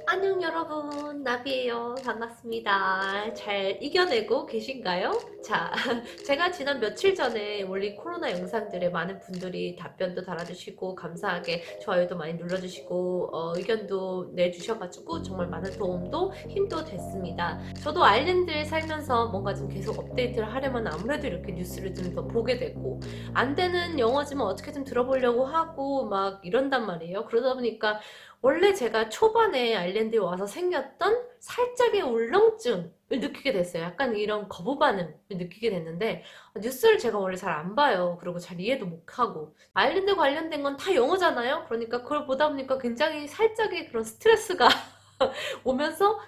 안녕 여러분, 나비예요. 반갑습니다. 잘 이겨내고 계신가요? 자, 제가 지난 며칠 전에 올린 코로나 영상들에 많은 분들이 답변도 달아주시고 감사하게 좋아요도 많이 눌러주시고 의견도 내주셔가지고 정말 많은 도움도 힘도 됐습니다. 저도 아일랜드에 살면서 뭔가 좀 계속 업데이트를 하려면 아무래도 이렇게 뉴스를 좀 더 보게 되고 안 되는 영어지만 어떻게 좀 들어보려고 하고 막 이런단 말이에요. 그러다 보니까 원래 제가 초반에 아일랜드에 와서 생겼던 살짝의 울렁증을 느끼게 됐어요. 약간 이런 거부 반응을 느끼게 됐는데 뉴스를 제가 원래 잘 안 봐요. 그리고 잘 이해도 못하고 아일랜드 관련된 건 다 영어잖아요. 그러니까 그걸 보다 보니까 굉장히 살짝의 그런 스트레스가 오면서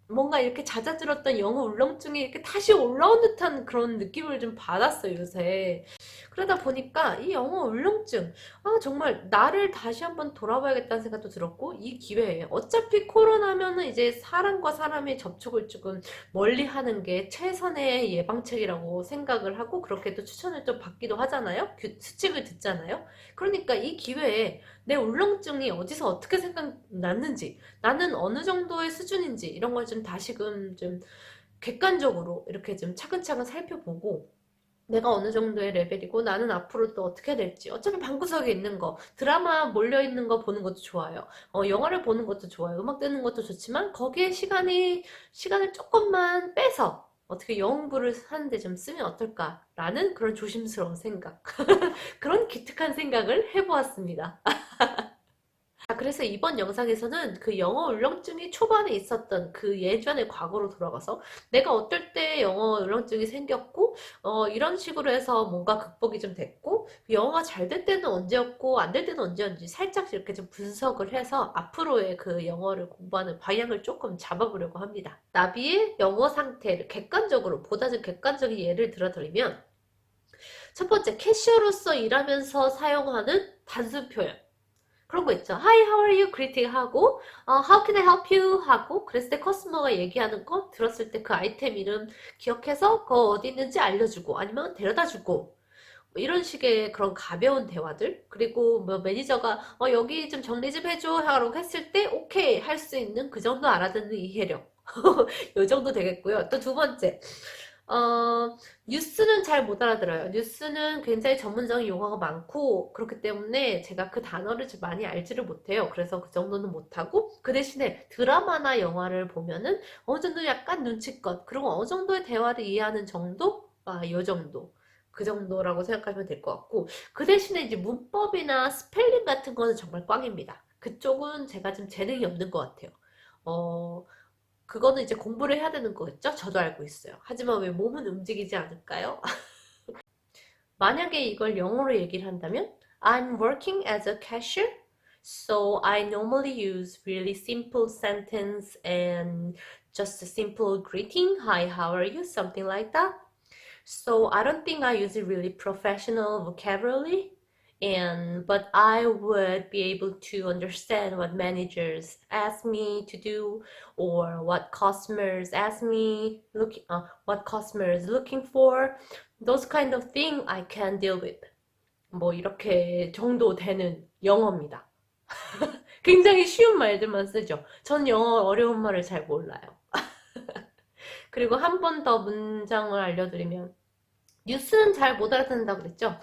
뭔가 이렇게 잦아들었던 영어 울렁증이 이렇게 다시 올라온 듯한 그런 느낌을 좀 받았어요, 요새. 그러다 보니까 이 영어 울렁증, 정말 나를 다시 한번 돌아봐야겠다는 생각도 들었고, 이 기회에 어차피 코로나면은 이제 사람과 사람의 접촉을 조금 멀리 하는 게 최선의 예방책이라고 생각을 하고, 그렇게 또 추천을 또 받기도 하잖아요? 수칙을 듣잖아요? 그러니까 이 기회에 내 울렁증이 어디서 어떻게 생각났는지, 나는 어느 정도의 수준인지, 이런 걸 좀 다시금 좀 객관적으로 이렇게 좀 차근차근 살펴보고, 내가 어느 정도의 레벨이고 나는 앞으로 또 어떻게 될지 어차피 방구석에 있는 거 드라마 몰려있는 거 보는 것도 좋아요. 영화를 보는 것도 좋아요. 음악 듣는 것도 좋지만 거기에 시간을 조금만 빼서 어떻게 영어 공부를 하는데 좀 쓰면 어떨까라는 그런 조심스러운 생각 그런 기특한 생각을 해보았습니다. 그래서 이번 영상에서는 그 영어 울렁증이 초반에 있었던 그 예전의 과거로 돌아가서 내가 어떨 때 영어 울렁증이 생겼고, 이런 식으로 해서 뭔가 극복이 좀 됐고, 영어가 잘 될 때는 언제였고, 안 될 때는 언제였는지 살짝 이렇게 좀 분석을 해서 앞으로의 그 영어를 공부하는 방향을 조금 잡아보려고 합니다. 나비의 영어 상태를 객관적으로, 보다 좀 객관적인 예를 들어드리면, 첫 번째, 캐셔로서 일하면서 사용하는 단순 표현. 그런 거 있죠. Hi, how are you? 그리팅 하고, How can I help you? 하고, 그랬을 때 커스터머가 얘기하는 거 들었을 때 그 아이템 이름 기억해서 그거 어디 있는지 알려주고, 아니면 데려다 주고, 뭐 이런 식의 그런 가벼운 대화들. 그리고 뭐 매니저가, 여기 좀 정리 좀 해줘. 하라고 했을 때, 오케이. 할 수 있는 그 정도 알아듣는 이해력. 요 정도 되겠고요. 또 두 번째. 뉴스는 잘 못 알아들어요. 뉴스는 굉장히 전문적인 용어가 많고, 그렇기 때문에 제가 그 단어를 좀 많이 알지를 못해요. 그래서 그 정도는 못하고, 그 대신에 드라마나 영화를 보면은 어느 정도 약간 눈치껏, 그리고 어느 정도의 대화를 이해하는 정도? 요 정도. 그 정도라고 생각하시면 될 것 같고, 그 대신에 이제 문법이나 스펠링 같은 거는 정말 꽝입니다. 그쪽은 제가 좀 재능이 없는 것 같아요. 어, 그거는 이제 공부를 해야 되는 거겠죠? 저도 알고 있어요. 하지만 왜 몸은 움직이지 않을까요? 만약에 이걸 영어로 얘기를 한다면 I'm working as a cashier, so I normally use really simple sentence and just a simple greeting. Hi, how are you? Something like that. So I don't think I use a really professional vocabulary, and but I would be able to understand what managers ask me to do, or what customers ask me what customers looking for. Those kind of thing I can deal with. 뭐 이렇게 정도 되는 영어입니다. 굉장히 쉬운 말들만 쓰죠. 전 영어 어려운 말을 잘 몰라요. 그리고 한 번 더 문장을 알려드리면 뉴스는 잘 못 알아듣는다고 그랬죠?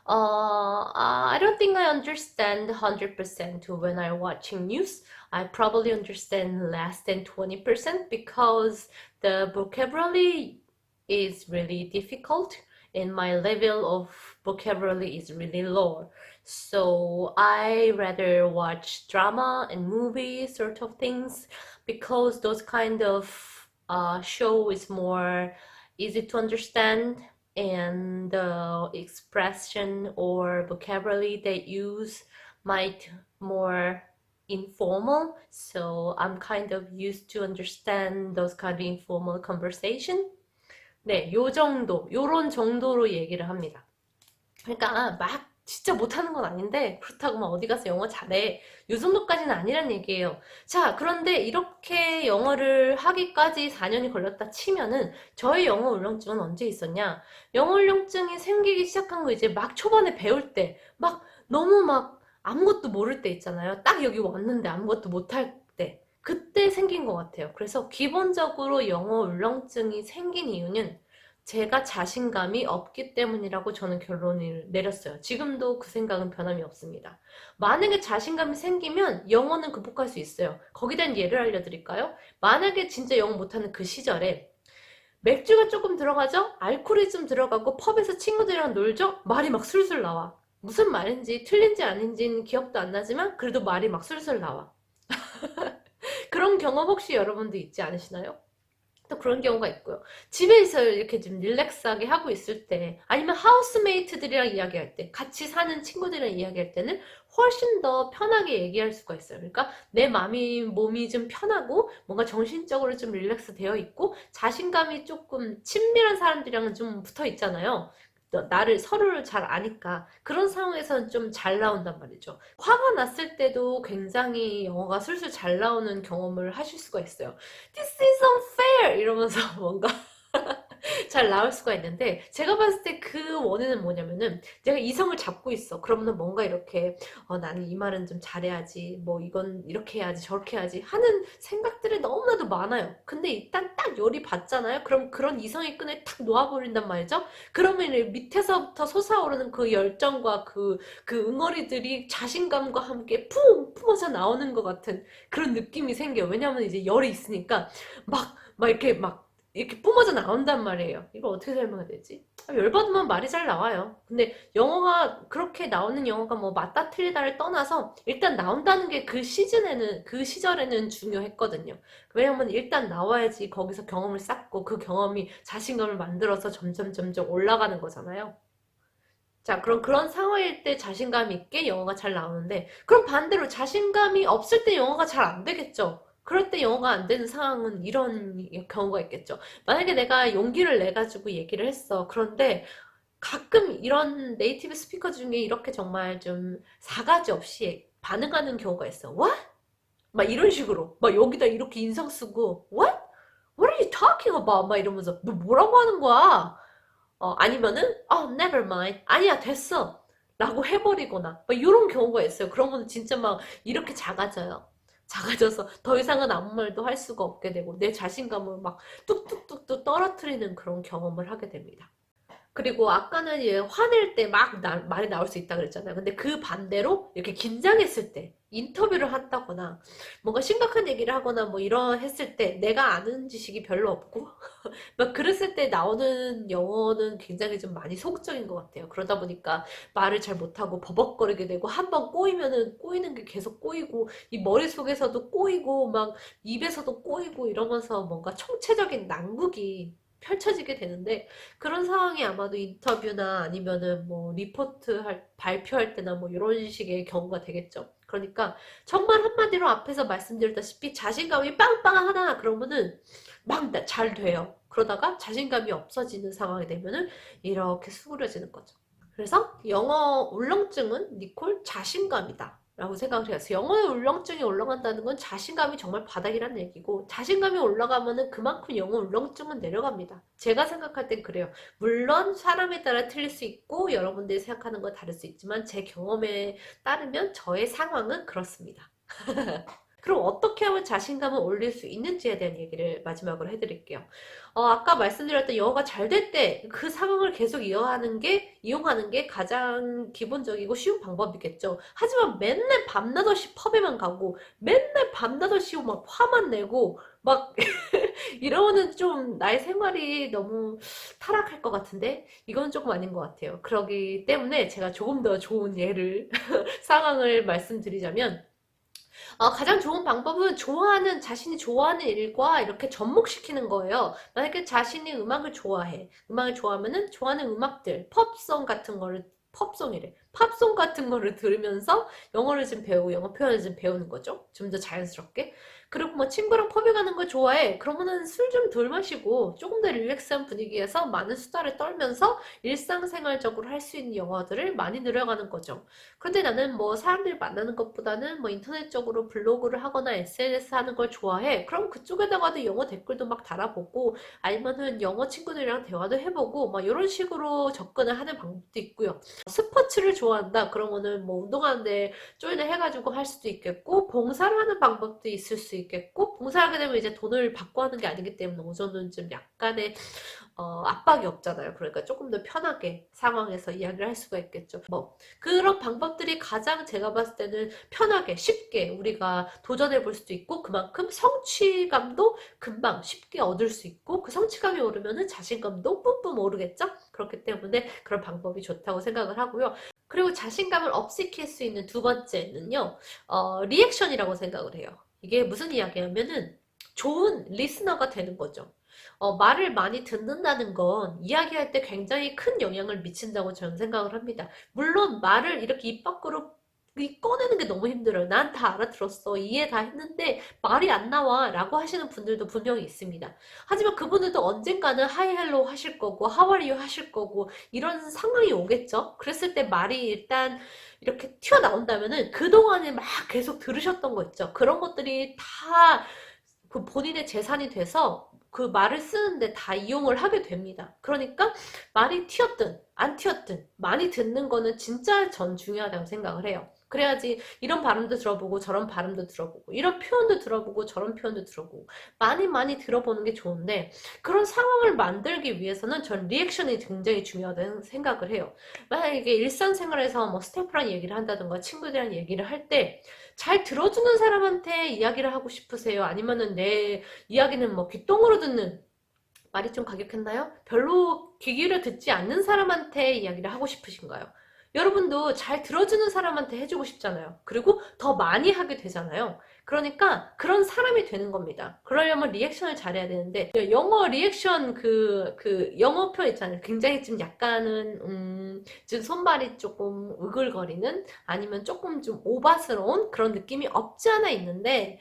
I don't think I understand 100% when I'm watching news. I probably understand less than 20% because the vocabulary is really difficult and my level of vocabulary is really low. So I rather watch drama and movies sort of things because those kind of show is more easy to understand and the expression or vocabulary they use might more informal. So I'm kind of used to understand those kind of informal conversation. 네, 요 정도, 요런 정도로 얘기를 합니다. 그러니까 막 진짜 못하는 건 아닌데 그렇다고 막 어디 가서 영어 잘해 요 정도까지는 아니란 얘기예요. 자, 그런데 이렇게 영어를 하기까지 4년이 걸렸다 치면은 저의 영어 울렁증은 언제 있었냐? 영어 울렁증이 생기기 시작한 거 이제 막 초반에 배울 때 막 너무 막 아무것도 모를 때 있잖아요. 딱 여기 왔는데 아무것도 못할 때 그때 생긴 것 같아요. 그래서 기본적으로 영어 울렁증이 생긴 이유는 제가 자신감이 없기 때문이라고 저는 결론을 내렸어요. 지금도 그 생각은 변함이 없습니다. 만약에 자신감이 생기면 영어는 극복할 수 있어요. 거기에 대한 예를 알려드릴까요? 만약에 진짜 영어 못하는 그 시절에 맥주가 조금 들어가죠? 알코올이 좀 들어가고 펍에서 친구들이랑 놀죠? 말이 막 술술 나와. 무슨 말인지 틀린지 아닌지는 기억도 안 나지만 그래도 말이 막 술술 나와. 그런 경험 혹시 여러분도 있지 않으시나요? 또 그런 경우가 있고요. 집에서 이렇게 좀 릴렉스하게 하고 있을 때, 아니면 하우스메이트들이랑 이야기할 때, 같이 사는 친구들이랑 이야기할 때는 훨씬 더 편하게 얘기할 수가 있어요. 그러니까 내 몸이 좀 편하고, 뭔가 정신적으로 좀 릴렉스 되어 있고, 자신감이 조금 친밀한 사람들이랑은 좀 붙어 있잖아요. 나를 서로를 잘 아니까 그런 상황에서는 좀 잘 나온단 말이죠. 화가 났을 때도 굉장히 영어가 술술 잘 나오는 경험을 하실 수가 있어요. This is unfair! 이러면서 뭔가 잘 나올 수가 있는데 제가 봤을 때 그 원인은 뭐냐면은 내가 이성을 잡고 있어. 그러면은 뭔가 이렇게 나는 이 말은 좀 잘해야지. 뭐 이건 이렇게 해야지 저렇게 해야지 하는 생각들이 너무나도 많아요. 근데 일단 딱 열이 받잖아요. 그럼 그런 이성의 끈을 탁 놓아버린단 말이죠. 그러면 밑에서부터 솟아오르는 그 열정과 그 응어리들이 자신감과 함께 푹 품어져 나오는 것 같은 그런 느낌이 생겨요. 왜냐하면 이제 열이 있으니까 이렇게 뿜어져 나온단 말이에요. 이걸 어떻게 설명해야 되지? 열받으면 말이 잘 나와요. 근데 영어가 그렇게 나오는 영어가 뭐 맞다 틀리다를 떠나서 일단 나온다는 게 그 시절에는 중요했거든요. 왜냐면 일단 나와야지 거기서 경험을 쌓고 그 경험이 자신감을 만들어서 점점 올라가는 거잖아요. 자, 그럼 그런 상황일 때 자신감 있게 영어가 잘 나오는데, 그럼 반대로 자신감이 없을 때 영어가 잘 안 되겠죠? 그럴 때 영어가 안 되는 상황은 이런 경우가 있겠죠. 만약에 내가 용기를 내가지고 얘기를 했어. 그런데 가끔 이런 네이티브 스피커 중에 이렇게 정말 좀 사가지 없이 반응하는 경우가 있어. What? 막 이런 식으로. 막 여기다 이렇게 인상 쓰고, What? What are you talking about? 막 이러면서, 너 뭐라고 하는 거야? 아니면은 never mind. 아니야, 됐어. 라고 해버리거나 막 이런 경우가 있어요. 그러면 진짜 막 이렇게 작아져요. 작아져서 더 이상은 아무 말도 할 수가 없게 되고 내 자신감을 막 뚝뚝뚝뚝 떨어뜨리는 그런 경험을 하게 됩니다. 그리고 아까는 얘 화낼 때 막 말이 나올 수 있다 그랬잖아요. 근데 그 반대로 이렇게 긴장했을 때 인터뷰를 한다거나 뭔가 심각한 얘기를 하거나 뭐 이런 했을 때 내가 아는 지식이 별로 없고 막 그랬을 때 나오는 영어는 굉장히 좀 많이 소극적인 것 같아요. 그러다 보니까 말을 잘 못하고 버벅거리게 되고 한 번 꼬이면은 꼬이는 게 계속 꼬이고 이 머릿속에서도 꼬이고 막 입에서도 꼬이고 이러면서 뭔가 총체적인 난국이 펼쳐지게 되는데 그런 상황이 아마도 인터뷰나 아니면은 뭐 발표할 때나 뭐 이런 식의 경우가 되겠죠. 그러니까 정말 한마디로 앞에서 말씀드렸다시피 자신감이 빵빵하다 그러면은 막 잘 돼요. 그러다가 자신감이 없어지는 상황이 되면은 이렇게 수그러지는 거죠. 그래서 영어 울렁증은 니콜 자신감이다. 라고 생각을 해요. 영어의 울렁증이 올라간다는 건 자신감이 정말 바닥이라는 얘기고 자신감이 올라가면은 그만큼 영어 울렁증은 내려갑니다. 제가 생각할 땐 그래요. 물론 사람에 따라 틀릴 수 있고 여러분들이 생각하는 건 다를 수 있지만 제 경험에 따르면 저의 상황은 그렇습니다. 그럼 어떻게 하면 자신감을 올릴 수 있는지에 대한 얘기를 마지막으로 해드릴게요. 아까 말씀드렸던 영어가 잘 될 때 그 상황을 계속 이용하는 게 가장 기본적이고 쉬운 방법이겠죠. 하지만 맨날 밤낮 없이 펍에만 가고 맨날 밤낮 없이 막 화만 내고 막 이러면은 좀 나의 생활이 너무 타락할 것 같은데 이건 조금 아닌 것 같아요. 그러기 때문에 제가 조금 더 좋은 상황을 말씀드리자면 가장 좋은 방법은 자신이 좋아하는 일과 이렇게 접목시키는 거예요. 만약에 자신이 음악을 좋아해. 음악을 좋아하면은 좋아하는 음악들, 팝송 같은 거를 들으면서 영어를 좀 배우고 영어 표현을 좀 배우는 거죠. 좀 더 자연스럽게. 그리고 뭐 친구랑 펍에 가는 걸 좋아해. 그러면은 술 좀 덜 마시고 조금 더 릴렉스한 분위기에서 많은 수다를 떨면서 일상생활적으로 할 수 있는 영어들을 많이 늘어가는 거죠. 그런데 나는 뭐 사람들 만나는 것보다는 뭐 인터넷적으로 블로그를 하거나 SNS 하는 걸 좋아해. 그럼 그쪽에다가도 영어 댓글도 막 달아보고 아니면은 영어 친구들이랑 대화도 해보고 막 이런 식으로 접근을 하는 방법도 있고요. 스포츠를 좋아한다. 그러면은 뭐 운동하는데 조인을 해가지고 할 수도 있겠고, 봉사를 하는 방법도 있을 수 있겠고, 봉사하게 되면 이제 돈을 받고 하는 게 아니기 때문에 어느 정도는 좀 약간의 압박이 없잖아요. 그러니까 조금 더 편하게 상황에서 이야기를 할 수가 있겠죠. 뭐 그런 방법들이 가장 제가 봤을 때는 편하게 쉽게 우리가 도전해 볼 수도 있고, 그만큼 성취감도 금방 쉽게 얻을 수 있고, 그 성취감이 오르면은 자신감도 뿜뿜 오르겠죠. 그렇기 때문에 그런 방법이 좋다고 생각을 하고요. 그리고 자신감을 업시킬 수 있는 두 번째는요, 리액션이라고 생각을 해요. 이게 무슨 이야기냐면은 좋은 리스너가 되는 거죠. 말을 많이 듣는다는 건 이야기할 때 굉장히 큰 영향을 미친다고 저는 생각을 합니다. 물론 말을 이렇게 입 밖으로 꺼내는 게 너무 힘들어요. 난 다 알아들었어. 이해 다 했는데 말이 안 나와. 라고 하시는 분들도 분명히 있습니다. 하지만 그분들도 언젠가는 하이 헬로 하실 거고, 하와리유 하실 거고, 이런 상황이 오겠죠? 그랬을 때 말이 일단 이렇게 튀어나온다면은 그동안에 막 계속 들으셨던 거 있죠? 그런 것들이 다 그 본인의 재산이 돼서 그 말을 쓰는데 다 이용을 하게 됩니다. 그러니까 말이 튀었든 안 튀었든 많이 듣는 거는 진짜 전 중요하다고 생각을 해요. 그래야지 이런 발음도 들어보고 저런 발음도 들어보고 이런 표현도 들어보고 저런 표현도 들어보고 많이 들어보는 게 좋은데, 그런 상황을 만들기 위해서는 전 리액션이 굉장히 중요하다는 생각을 해요. 만약에 일상생활에서 뭐 스태프랑 얘기를 한다든가 친구들이랑 얘기를 할 때 잘 들어주는 사람한테 이야기를 하고 싶으세요? 아니면은 내 이야기는 뭐 귓동으로 듣는, 말이 좀 과격했나요? 별로 귀 기울여 듣지 않는 사람한테 이야기를 하고 싶으신가요? 여러분도 잘 들어주는 사람한테 해주고 싶잖아요. 그리고 더 많이 하게 되잖아요. 그러니까 그런 사람이 되는 겁니다. 그러려면 리액션을 잘해야 되는데, 영어 리액션 영어 표현 있잖아요. 굉장히 좀 약간은, 좀 손발이 조금 으글거리는, 아니면 조금 좀 오바스러운 그런 느낌이 없지 않아 있는데,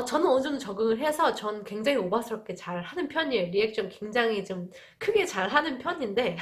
저는 어느 정도 적응을 해서 전 굉장히 오바스럽게 잘 하는 편이에요. 리액션 굉장히 좀 크게 잘 하는 편인데,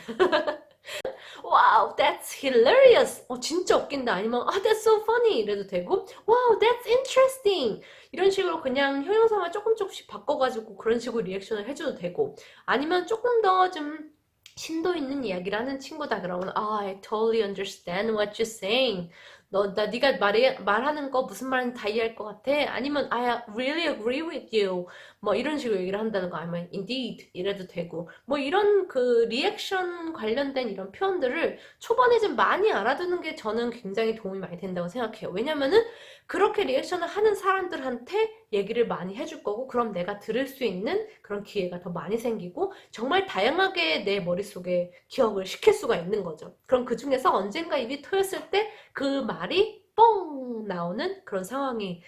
wow, that's hilarious. 진짜 웃긴다. 아니면, that's so funny. 이래도 되고, wow, that's interesting. 이런 식으로 그냥 형용사만 조금씩 바꿔가지고 그런 식으로 리액션을 해줘도 되고, 아니면 조금 더 좀 심도 있는 이야기를 하는 친구다 그러면, I totally understand what you're saying. 네가 말하는 거 무슨 말인지 다 이해할 것 같아. 아니면 I really agree with you. 뭐 이런 식으로 얘기를 한다는 거, 아니면 indeed 이래도 되고, 뭐 이런 그 리액션 관련된 이런 표현들을 초반에 좀 많이 알아두는 게 저는 굉장히 도움이 많이 된다고 생각해요. 왜냐면은 그렇게 리액션을 하는 사람들한테 얘기를 많이 해줄 거고, 그럼 내가 들을 수 있는 그런 기회가 더 많이 생기고 정말 다양하게 내 머릿속에 기억을 시킬 수가 있는 거죠. 그럼 그 중에서 언젠가 입이 트였을 때 그 말이 뻥 나오는 그런 상황이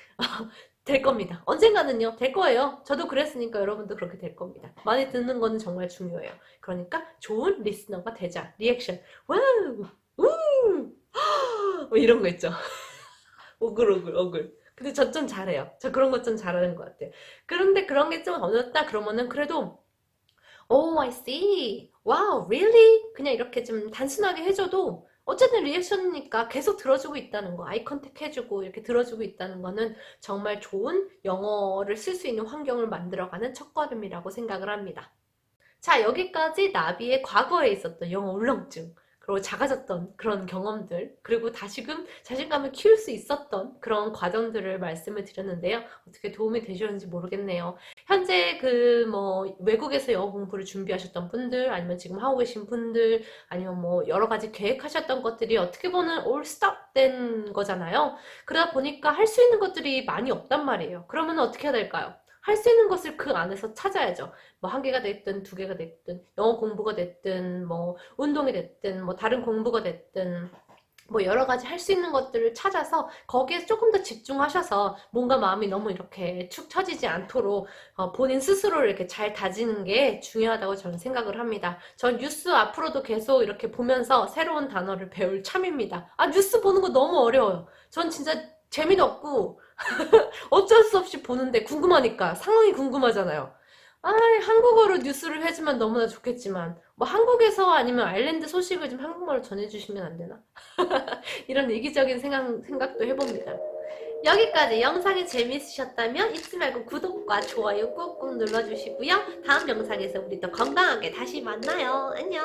될 겁니다. 언젠가는요, 될 거예요. 저도 그랬으니까 여러분도 그렇게 될 겁니다. 많이 듣는 거는 정말 중요해요. 그러니까 좋은 리스너가 되자. 리액션. 와우! 우! 뭐 이런 거 있죠. 오글. 근데 저 좀 잘해요. 저 그런 것 좀 잘하는 것 같아요. 그런데 그런 게 좀 어렵다 그러면은 그래도 Oh, I see. Wow, really? 그냥 이렇게 좀 단순하게 해줘도 어쨌든 리액션이니까 계속 들어주고 있다는 거, 아이 컨택 해주고 이렇게 들어주고 있다는 거는 정말 좋은 영어를 쓸 수 있는 환경을 만들어가는 첫걸음이라고 생각을 합니다. 자, 여기까지 나비의 과거에 있었던 영어 울렁증, 그리고 작아졌던 그런 경험들, 그리고 다시금 자신감을 키울 수 있었던 그런 과정들을 말씀을 드렸는데요. 어떻게 도움이 되셨는지 모르겠네요. 현재 외국에서 영어 공부를 준비하셨던 분들, 아니면 지금 하고 계신 분들, 아니면 뭐 여러 가지 계획하셨던 것들이 어떻게 보면 all stop 된 거잖아요. 그러다 보니까 할 수 있는 것들이 많이 없단 말이에요. 그러면 어떻게 해야 될까요? 할 수 있는 것을 그 안에서 찾아야죠. 뭐 한 개가 됐든 두 개가 됐든, 영어 공부가 됐든, 뭐 운동이 됐든, 뭐 다른 공부가 됐든, 뭐 여러 가지 할 수 있는 것들을 찾아서 거기에 조금 더 집중하셔서 뭔가 마음이 너무 이렇게 축 처지지 않도록 본인 스스로를 이렇게 잘 다지는 게 중요하다고 저는 생각을 합니다. 전 뉴스 앞으로도 계속 이렇게 보면서 새로운 단어를 배울 참입니다. 뉴스 보는 거 너무 어려워요. 전 진짜 재미도 없고 어쩔 수 없이 보는데 궁금하니까, 상황이 궁금하잖아요. 한국어로 뉴스를 해주면 너무나 좋겠지만, 뭐 한국에서 아니면 아일랜드 소식을 좀 한국말로 전해주시면 안 되나? 이런 이기적인 생각도 해봅니다. 여기까지 영상이 재미있으셨다면 잊지 말고 구독과 좋아요 꾹꾹 눌러주시고요. 다음 영상에서 우리 더 건강하게 다시 만나요. 안녕.